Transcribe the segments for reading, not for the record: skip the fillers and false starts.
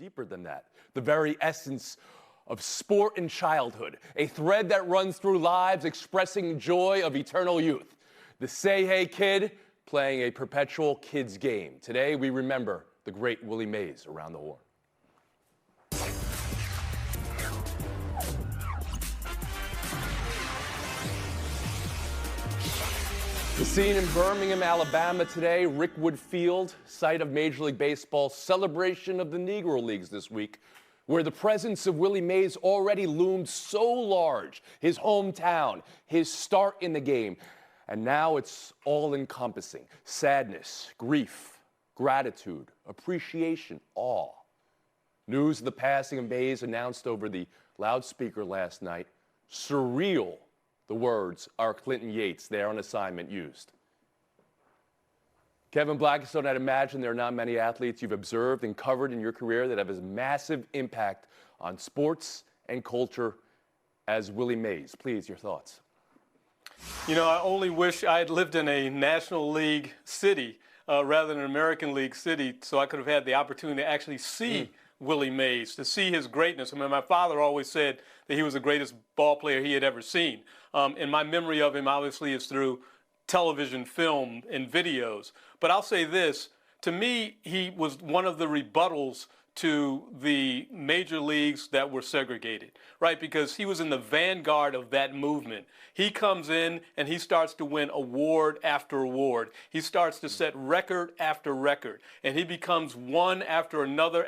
deeper than that. The very essence of sport and childhood, a thread that runs through lives expressing joy of eternal youth. The Say Hey Kid playing a perpetual kids game. Today we remember the great Willie Mays around the horn. The scene in Birmingham, Alabama today, Rickwood Field, site of Major League Baseball's celebration of the Negro Leagues this week, where the presence of Willie Mays already loomed so large, his hometown, his start in the game, and now it's all-encompassing. Sadness, grief, gratitude, appreciation, awe. News of the passing of Mays announced over the loudspeaker last night. Surreal, the words our Clinton Yates, there on assignment, used. Kevin Blackistone, I'd imagine there are not many athletes you've observed and covered in your career that have as massive impact on sports and culture as Willie Mays. Please, your thoughts. You know, I only wish I had lived in a National League city rather than an American League city, so I could have had the opportunity to actually see Willie Mays, to see his greatness. I mean, my father always said that he was the greatest ball player he had ever seen. And my memory of him, obviously, is through television, film, and videos. But I'll say this, to me, he was one of the rebuttals to the major leagues that were segregated, right? Because he was in the vanguard of that movement. He comes in and he starts to win award after award. He starts to set record after record. And he becomes one after another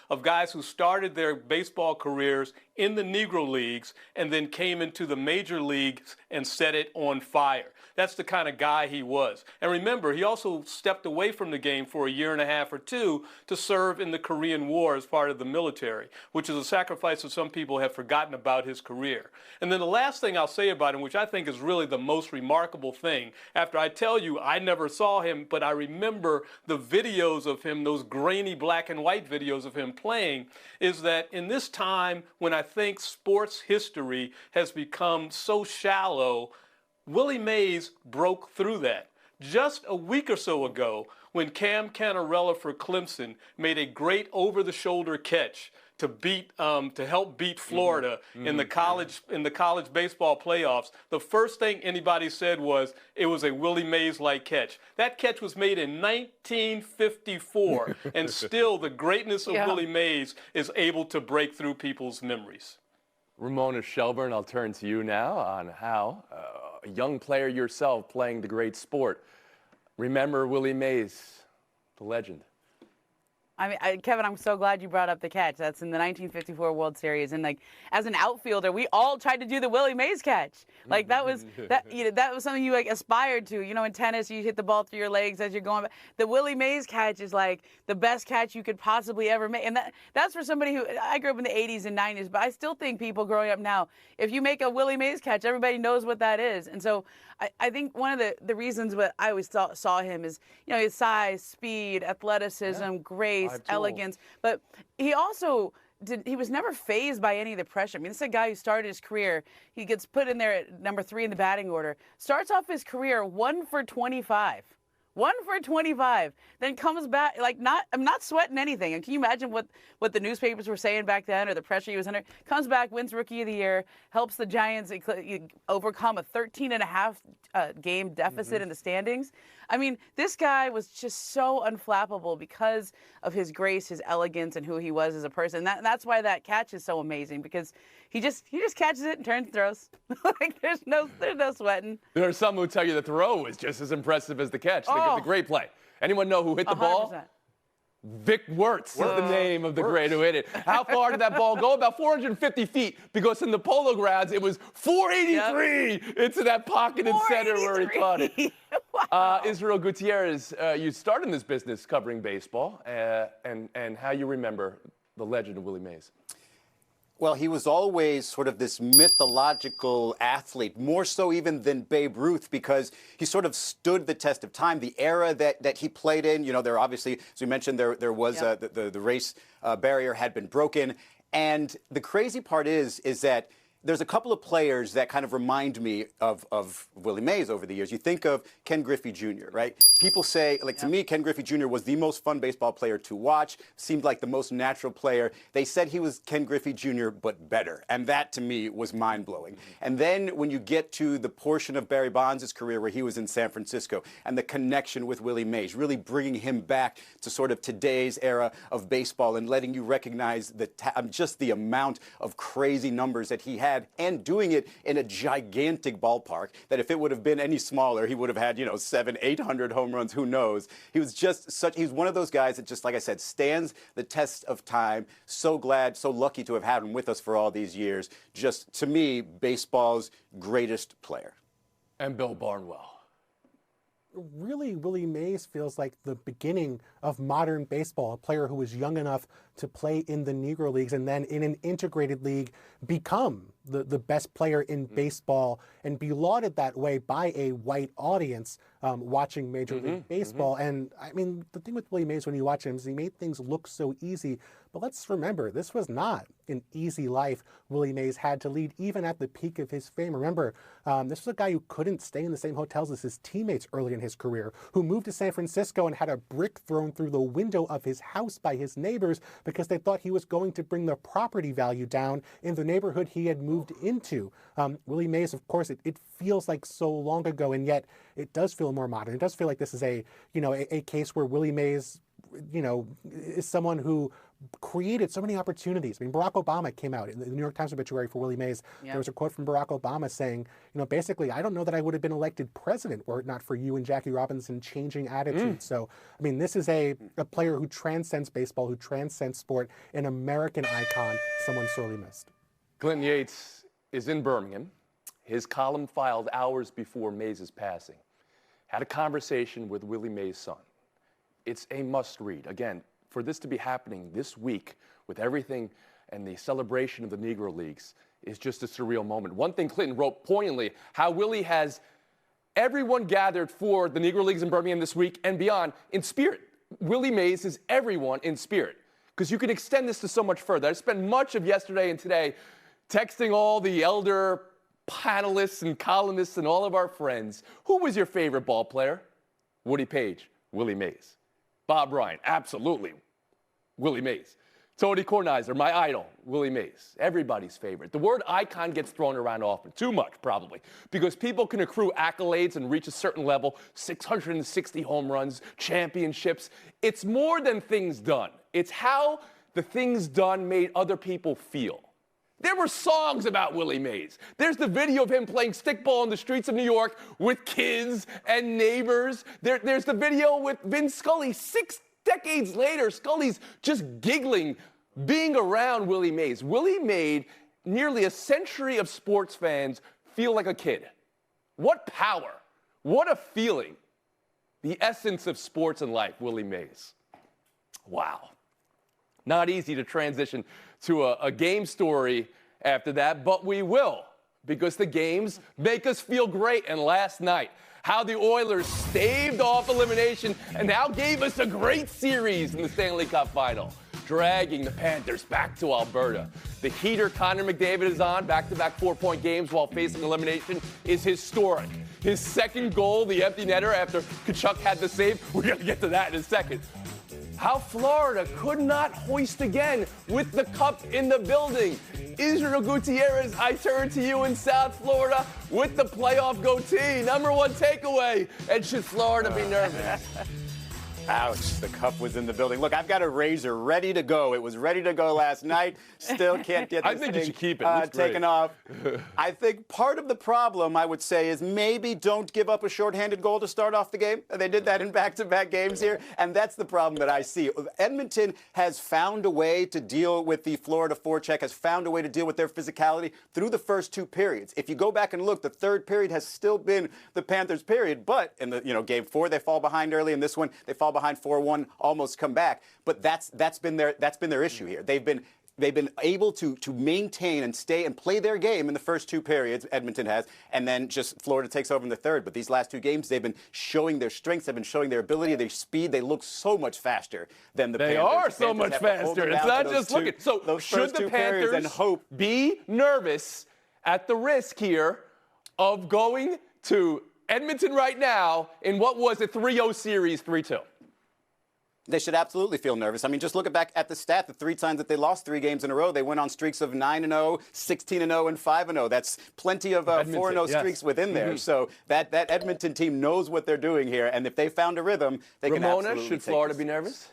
of guys who started their baseball careers in the Negro Leagues and then came into the major leagues and set it on fire. That's the kind of guy he was. And remember, he also stepped away from the game for a year and a half or two to serve in the Korean War as part of the military, which is a sacrifice that some people have forgotten about his career. And then the last thing I'll say about him, which I think is really the most remarkable thing, after I tell you I never saw him, but I remember the videos of him, those grainy black and white videos of him playing, is that in this time when I think sports history has become so shallow, Willie Mays broke through that. Just a week or so ago, when Cam Cannarella for Clemson made a great over-the-shoulder catch to help beat Florida in the college baseball playoffs, the first thing anybody said was it was a Willie Mays-like catch. That catch was made in 1954, and still the greatness of Willie Mays is able to break through people's memories. Ramona Shelburne, I'll turn to you now on how a young player yourself playing the great sport. Remember Willie Mays, the legend. I mean, Kevin, I'm so glad you brought up the catch. That's in the 1954 World Series. And like, as an outfielder, we all tried to do the Willie Mays catch. Like that was that was something you like aspired to. You know, in tennis, you hit the ball through your legs as you're going. The Willie Mays catch is like the best catch you could possibly ever make. And that's for somebody who, I grew up in the 80s and 90s, but I still think people growing up now, if you make a Willie Mays catch, everybody knows what that is. And so I think one of the reasons what I always saw him is, you know, his size, speed, athleticism, grace, elegance. But he also he was never fazed by any of the pressure. I mean, this is a guy who started his career. He gets put in there at number 3 in the batting order. Starts off his career 1 for 25. 1 for 25, then comes back I'm not sweating anything. And can you imagine what the newspapers were saying back then, or the pressure he was under? Comes back, wins Rookie of the Year, helps the Giants overcome a 13.5 game deficit in the standings. I mean, this guy was just so unflappable because of his grace, his elegance, and who he was as a person. That's why that catch is so amazing, because he just catches it and turns and throws. Like there's no sweating. There are some who tell you the throw was just as impressive as the catch. The great play. Anyone know who hit the 100%. Ball? Vic Wirtz is the name of the great who hit it. How far did that ball go? About 450 feet, because in the Polo Grounds, it was 483 into that pocket in center where he caught it. Wow. Israel Gutierrez, you started in this business covering baseball, and how you remember the legend of Willie Mays. Well, he was always sort of this mythological athlete, more so even than Babe Ruth, because he sort of stood the test of time. The era that he played in, you know, there obviously, as we mentioned, there was the race barrier had been broken. And the crazy part is that there's a couple of players that kind of remind me of Willie Mays over the years. You think of Ken Griffey Jr., right? People say, like, to me, Ken Griffey Jr. was the most fun baseball player to watch, seemed like the most natural player. They said he was Ken Griffey Jr., but better. And that, to me, was mind-blowing. And then when you get to the portion of Barry Bonds' career where he was in San Francisco and the connection with Willie Mays, really bringing him back to sort of today's era of baseball and letting you recognize just the amount of crazy numbers that he had, and doing it in a gigantic ballpark that if it would have been any smaller, he would have had, 700, 800 home runs, who knows. He was just he's one of those guys that, just like I said, stands the test of time. So glad, so lucky to have had him with us for all these years. Just, to me, baseball's greatest player. And Bill Barnwell. Really, Willie Mays feels like the beginning of modern baseball, a player who was young enough to play in the Negro Leagues and then in an integrated league become the best player in baseball and be lauded that way by a white audience watching Major League Baseball. And I mean, the thing with Willie Mays when you watch him is he made things look so easy. But let's remember, this was not an easy life Willie Mays had to lead, even at the peak of his fame. Remember, this was a guy who couldn't stay in the same hotels as his teammates early in his career, who moved to San Francisco and had a brick thrown through the window of his house by his neighbors because they thought he was going to bring the property value down in the neighborhood he had moved into. Willie Mays, of course, it feels like so long ago, and yet it does feel more modern. It does feel like this is a case where Willie Mays, is someone who created so many opportunities. I mean, Barack Obama came out in the New York Times obituary for Willie Mays. Yep. There was a quote from Barack Obama saying, basically, I don't know that I would have been elected president were it not for you and Jackie Robinson changing attitudes. So, I mean, this is a player who transcends baseball, who transcends sport, an American icon, someone sorely missed. Clinton Yates is in Birmingham. His column filed hours before Mays' passing. Had a conversation with Willie Mays' son. It's a must-read. Again, for this to be happening this week with everything and the celebration of the Negro Leagues is just a surreal moment. One thing Clinton wrote poignantly, how Willie has everyone gathered for the Negro Leagues in Birmingham this week and beyond in spirit. Willie Mays is everyone in spirit, because you can extend this to so much further. I spent much of yesterday and today texting all the elder panelists and columnists and all of our friends. Who was your favorite ball player? Woody Page, Willie Mays. Bob Bryant, absolutely, Willie Mays. Tony Kornheiser, my idol, Willie Mays. Everybody's favorite. The word icon gets thrown around often, too much probably, because people can accrue accolades and reach a certain level, 660 home runs, championships. It's more than things done. It's how the things done made other people feel. There were songs about Willie Mays. There's the video of him playing stickball in the streets of New York with kids and neighbors. There's the video with Vin Scully 6 decades later. Scully's just giggling, being around Willie Mays. Willie made nearly a century of sports fans feel like a kid. What power. What a feeling. The essence of sports and life, Willie Mays. Wow. Not easy to transition to a game story after that, but we will, because the games make us feel great. And last night, how the Oilers staved off elimination and now gave us a great series in the Stanley Cup Final, dragging the Panthers back to Alberta. The heater Connor McDavid is on, back-to-back 4-point games while facing elimination, is historic. His second goal, the empty netter after Tkachuk had the save, we're going to get to that in a second. How Florida could not hoist again with the cup in the building. Israel Gutierrez, I turn to you in South Florida with the playoff goatee. Number one takeaway, and should Florida be nervous? Ouch, the cup was in the building. Look, I've got a razor ready to go. It was ready to go last night. Still can't get this I think thing you should keep it. taken off. I think part of the problem, I would say, is maybe don't give up a shorthanded goal to start off the game. They did that in back-to-back games here, and that's the problem that I see. Edmonton has found a way to deal with the Florida forecheck, has found a way to deal with their physicality through the first two periods. If you go back and look, the third period has still been the Panthers' period, but in the game 4 they fall behind early. In this one they fall behind 4-1, almost come back. But that's been their issue here. They've been able to maintain and stay and play their game in the first two periods, Edmonton has, and then just Florida takes over in the third. But these last two games, they've been showing their strengths, they've been showing their ability, their speed. They look so much faster than the Panthers. They are so much faster. It's not just looking. So should the Panthers and hope be nervous at the risk here of going to Edmonton right now in what was a 3-0 series, 3-2. They should absolutely feel nervous. I mean, just look back at the stat. The 3 times that they lost 3 games in a row, they went on streaks of 9-0, 16-0, and 5-0. That's plenty of 4-0 streaks within there. So that Edmonton team knows what they're doing here, and if they found a rhythm, they can absolutely Ramona, should take Florida this. be nervous?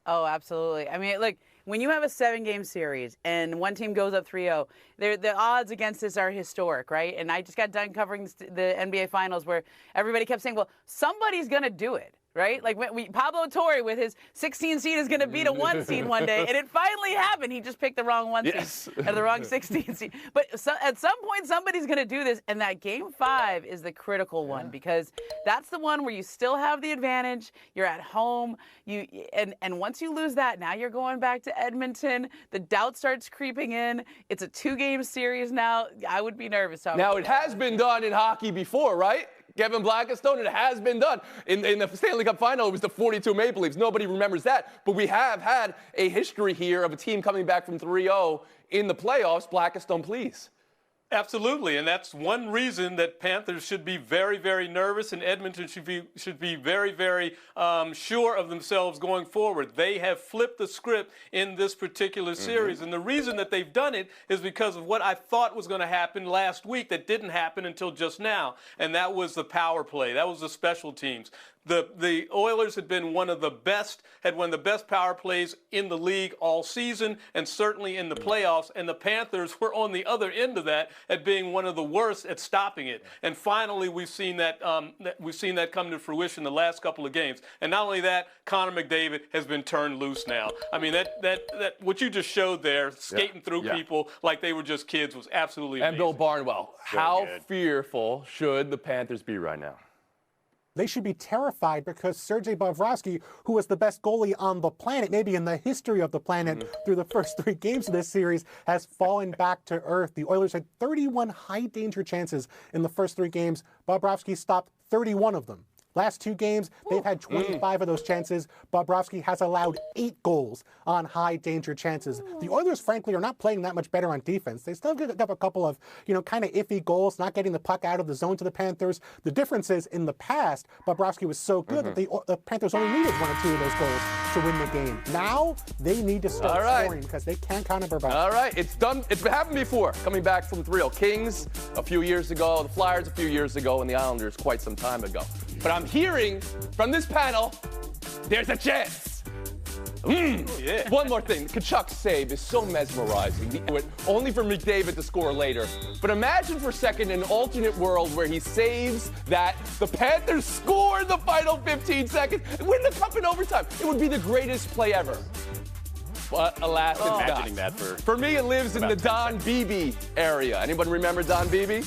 Oh, absolutely. I mean, look, when you have a 7-game series and one team goes up 3-0, the odds against this are historic, right? And I just got done covering the NBA Finals where everybody kept saying, well, somebody's going to do it. Right? Like Pablo Torre with his 16 seed is going to beat a 1 seed one day. And it finally happened. He just picked the wrong 1 seed and the wrong 16 seed. But at some point, somebody's going to do this. And that game 5 is the critical one because that's the one where you still have the advantage. You're at home. And once you lose that, now you're going back to Edmonton. The doubt starts creeping in. It's a 2-game series now. I would be nervous. Now, it has been done in hockey before, right? Kevin Blackistone, it has been done. In the Stanley Cup final, it was the 42 Maple Leafs. Nobody remembers that. But we have had a history here of a team coming back from 3-0 in the playoffs. Blackistone, please. Absolutely, and that's one reason that Panthers should be very, very nervous, and Edmonton should be very, very sure of themselves going forward. They have flipped the script in this particular series, and the reason that they've done it is because of what I thought was going to happen last week that didn't happen until just now, and that was the power play. That was the special teams. The Oilers had one of the best power plays in the league all season, and certainly in the playoffs. And the Panthers were on the other end of that at being one of the worst at stopping it. And finally, we've seen that come to fruition the last couple of games. And not only that, Connor McDavid has been turned loose now. I mean, that what you just showed there, skating through people like they were just kids, was absolutely amazing. And Bill Barnwell, how fearful should the Panthers be right now? They should be terrified because Sergei Bobrovsky, who was the best goalie on the planet, maybe in the history of the planet, through the first 3 games of this series, has fallen back to earth. The Oilers had 31 high-danger chances in the first 3 games. Bobrovsky stopped 31 of them. Last 2 games, they've had 25 of those chances. Bobrovsky has allowed 8 goals on high-danger chances. The Oilers, frankly, are not playing that much better on defense. They still give up a couple of, kind of iffy goals, not getting the puck out of the zone to the Panthers. The difference is, in the past, Bobrovsky was so good that the Panthers only needed 1 or 2 of those goals to win the game. Now, they need to start scoring because they can't count on Bobrovsky. All right, it's done. It's happened before, coming back from 3-0. Kings a few years ago, the Flyers a few years ago, and the Islanders quite some time ago. But I'm hearing from this panel, there's a chance. One more thing. Kachuk's save is so mesmerizing. Only for McDavid to score later. But imagine for a second an alternate world where he saves that, the Panthers score in the final 15 seconds, and win the cup in overtime. It would be the greatest play ever. But alas, it's not. Imagining that For me, it lives in the Don Beebe area. Anyone remember Don Beebe?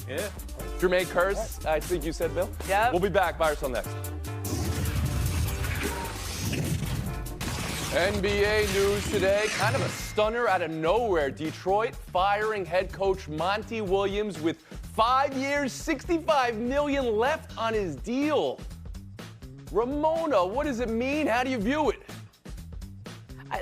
Yeah. Jermaine Kearse, I think you said, Bill? Yep. We'll be back. Buy or sell next. NBA news today. Kind of a stunner out of nowhere. Detroit firing head coach Monty Williams with 5 years, $65 million left on his deal. Ramona, what does it mean? How do you view it?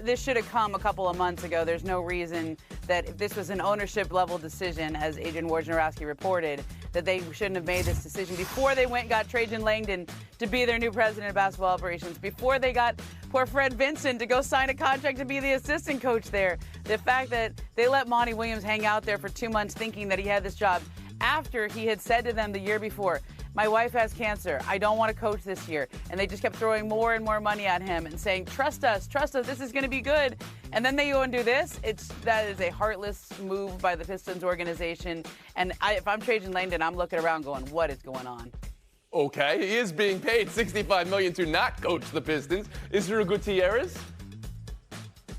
This should have come a couple of months ago. There's no reason that if this was an ownership level decision, as Adrian Wojnarowski reported, that they shouldn't have made this decision before they went and got Trajan Langdon to be their new president of basketball operations, before they got poor Fred Vincent to go sign a contract to be the assistant coach there. The fact that they let Monty Williams hang out there for 2 months thinking that he had this job after he had said to them the year before, my wife has cancer. I don't want to coach this year. And they just kept throwing more and more money at him and saying, trust us, this is going to be good. And then they go and do this. That is a heartless move by the Pistons organization. And if I'm Trajan Langdon, I'm looking around going, what is going on? Okay, he is being paid $65 million to not coach the Pistons. Is Drew Gutierrez?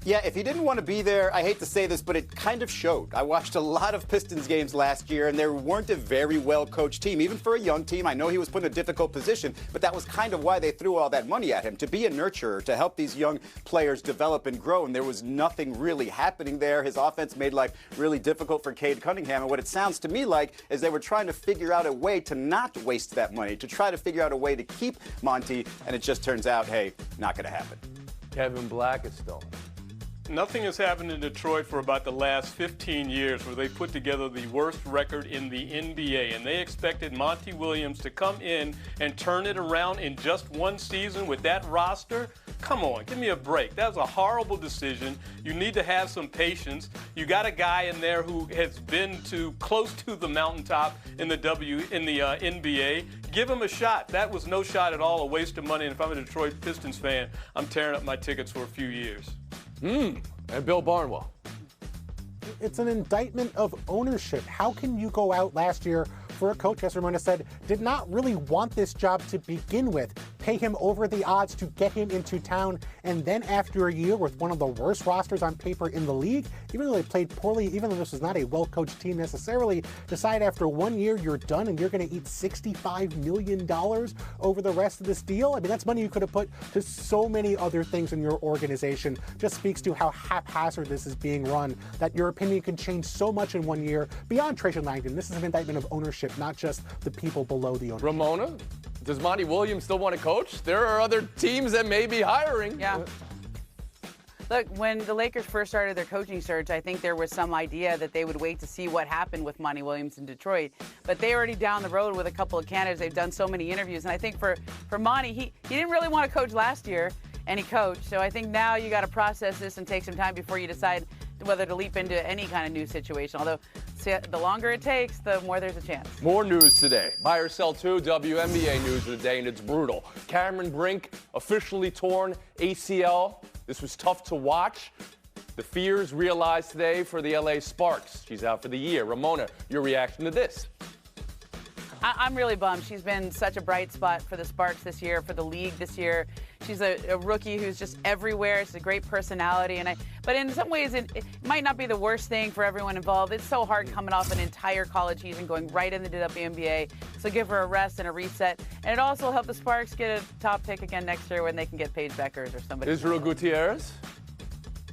Yeah, if he didn't want to be there, I hate to say this, but it kind of showed. I watched a lot of Pistons games last year, and they weren't a very well-coached team. Even for a young team, I know he was put in a difficult position, but that was kind of why they threw all that money at him, to be a nurturer, to help these young players develop and grow, and there was nothing really happening there. His offense made life really difficult for Cade Cunningham, and what it sounds to me like is they were trying to figure out a way to not waste that money, to try to figure out a way to keep Monty, and it just turns out, hey, not going to happen. Kevin Blackistone. Nothing has happened in Detroit for about the last 15 years where they put together the worst record in the NBA, and they expected Monty Williams to come in and turn it around in just one season with that roster? Come on, give me a break. That was a horrible decision. You need to have some patience. You got a guy in there who has been close to the mountaintop in the NBA. Give him a shot. That was no shot at all, a waste of money. And if I'm a Detroit Pistons fan, I'm tearing up my tickets for a few years. And Bill Barnwell. It's an indictment of ownership. How can you go out last year for a coach, as Ramona said, did not really want this job to begin with, pay him over the odds to get him into town, and then after a year with one of the worst rosters on paper in the league, even though they played poorly, even though this was not a well-coached team necessarily, decide after 1 year you're done and you're going to eat $65 million over the rest of this deal? I mean, that's money you could have put to so many other things in your organization. Just speaks to how haphazard this is being run, that your opinion can change so much in 1 year beyond Trajan Langdon. This is an indictment of ownership, not just the people below the ownership. Ramona, does Monty Williams still want to coach? There are other teams that may be hiring. Yeah. Look, when the Lakers first started their coaching search, I think there was some idea that they would wait to see what happened with Monty Williams in Detroit. But they're already down the road with a couple of candidates. They've done so many interviews. And I think for Monty, he didn't really want to coach last year, and he coached. So I think now you got to process this and take some time before you decide whether to leap into any kind of new situation. Although the longer it takes, the more there's a chance. More news today. Buy or sell two, WNBA news of the day, and it's brutal. Cameron Brink officially torn ACL. This was tough to watch. The fears realized today for the LA Sparks. She's out for the year. Ramona, your reaction to this? I'm really bummed. She's been such a bright spot for the Sparks this year, for the league this year. She's a rookie who's just everywhere. She's a great personality. But in some ways, it might not be the worst thing for everyone involved. It's so hard coming off an entire college season, going right into the WNBA. So give her a rest and a reset. And it also helped the Sparks get a top pick again next year when they can get Paige Beckers or somebody. Israel Gutierrez?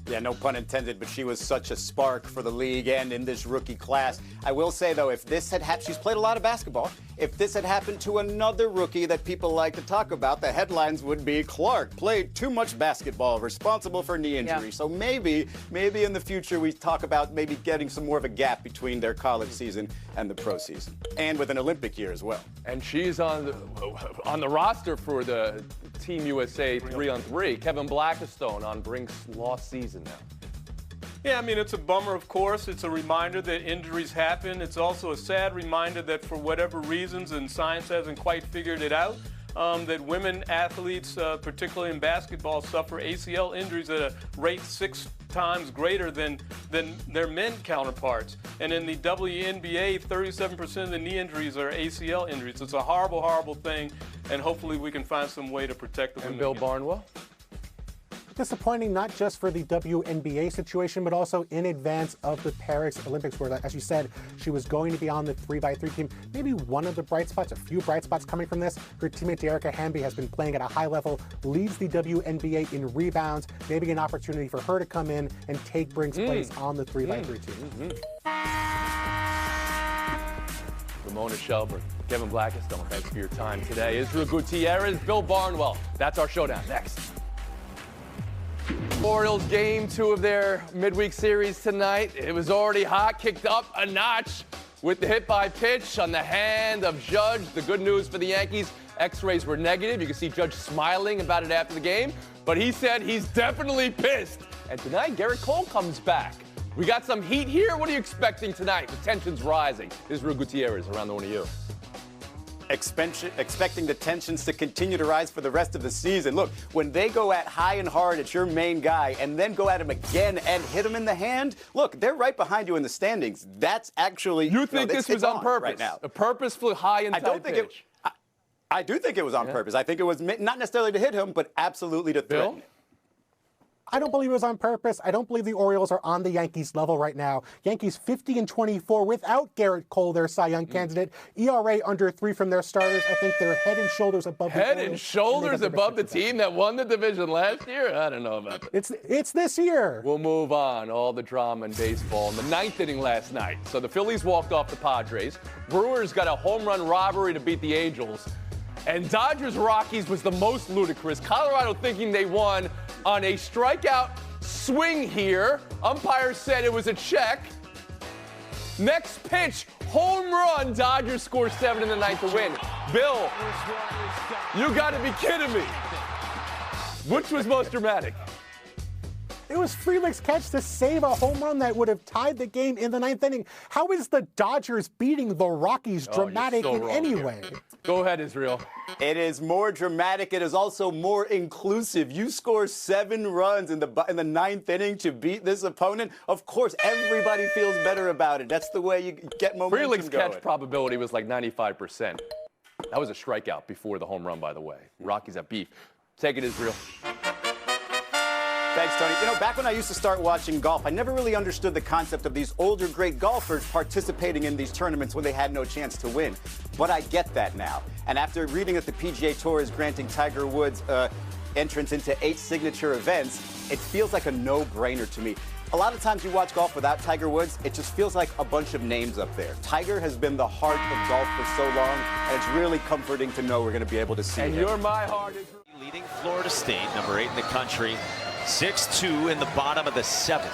Yeah, no pun intended, but she was such a spark for the league and in this rookie class. I will say, though, if this had happened, she's played a lot of basketball. If this had happened to another rookie that people like to talk about, the headlines would be Clark played too much basketball, responsible for knee injury. Yeah. So maybe in the future we talk about maybe getting some more of a gap between their college season and the pro season, and with an Olympic year as well. And she's on the roster for the Team USA 3-on-3. Kevin Blackistone on Brink's lost season now. Yeah, I mean, it's a bummer, of course. It's a reminder that injuries happen. It's also a sad reminder that for whatever reasons, and science hasn't quite figured it out, that women athletes, particularly in basketball, suffer ACL injuries at a rate 6 times greater than their men counterparts. And in the WNBA, 37% of the knee injuries are ACL injuries. It's a horrible, horrible thing, and hopefully we can find some way to protect the women. And Bill Barnwell? Disappointing not just for the WNBA situation, but also in advance of the Paris Olympics, where, as you said, she was going to be on the 3x3 team. Maybe one of the bright spots, a few bright spots coming from this. Her teammate Dearica Hamby has been playing at a high level, leads the WNBA in rebounds. Maybe an opportunity for her to come in and take Brink's place on the 3x3 team. Ramona Shelburne, Kevin Blackistone, thanks for your time today. Israel Gutierrez, Bill Barnwell. That's our showdown. Next. Orioles game 2 of their midweek series tonight. It was already hot, kicked up a notch with the hit by pitch on the hand of Judge. The good news for the Yankees, X-rays were negative. You can see Judge smiling about it after the game, but he said he's definitely pissed. And tonight, Garrett Cole comes back. We got some heat here. What are you expecting tonight? The tension's rising. Israel Gutierrez around the one of you. Expecting the tensions to continue to rise for the rest of the season. Look, when they go at high and hard at your main guy and then go at him again and hit him in the hand, look, they're right behind you in the standings. That's actually... You think this was on purpose? Right now. A purposeful high and tight pitch? I do think it was on purpose. I think it was not necessarily to hit him, but absolutely to threaten him. I don't believe it was on purpose. I don't believe the Orioles are on the Yankees level right now. Yankees 50-24 without Garrett Cole, their Cy Young candidate. ERA under 3 from their starters. I think they're head and shoulders above the Orioles. Head and shoulders above the team that won the division last year? I don't know about that. It's this year. We'll move on. All the drama in baseball in the 9th inning last night. So the Phillies walked off the Padres. Brewers got a home run robbery to beat the Angels. And Dodgers-Rockies was the most ludicrous. Colorado thinking they won on a strikeout swing here. Umpire said it was a check. Next pitch, home run. Dodgers score 7 in the ninth to win. Bill, you got to be kidding me. Which was most dramatic? It was Frelick's catch to save a home run that would have tied the game in the ninth inning. How is the Dodgers beating the Rockies dramatic so in wrong any here. way? Go ahead, Israel. It is more dramatic. It is also more inclusive. You score 7 runs in the ninth inning to beat this opponent. Of course, everybody feels better about it. That's the way you get momentum Frelick's going. catch probability was like 95%. That was a strikeout before the home run, by the way. Rockies have beef. Take it, Israel. Thanks, Tony. You know, back when I used to start watching golf, I never really understood the concept of these older great golfers participating in these tournaments when they had no chance to win. But I get that now. And after reading that the PGA Tour is granting Tiger Woods entrance into 8 signature events, it feels like a no-brainer to me. A lot of times you watch golf without Tiger Woods, it just feels like a bunch of names up there. Tiger has been the heart of golf for so long, and it's really comforting to know we're going to be able to see And him. you're my heart, Israel. Leading Florida State, number 8 in the country, 6-2 in the bottom of the 7th.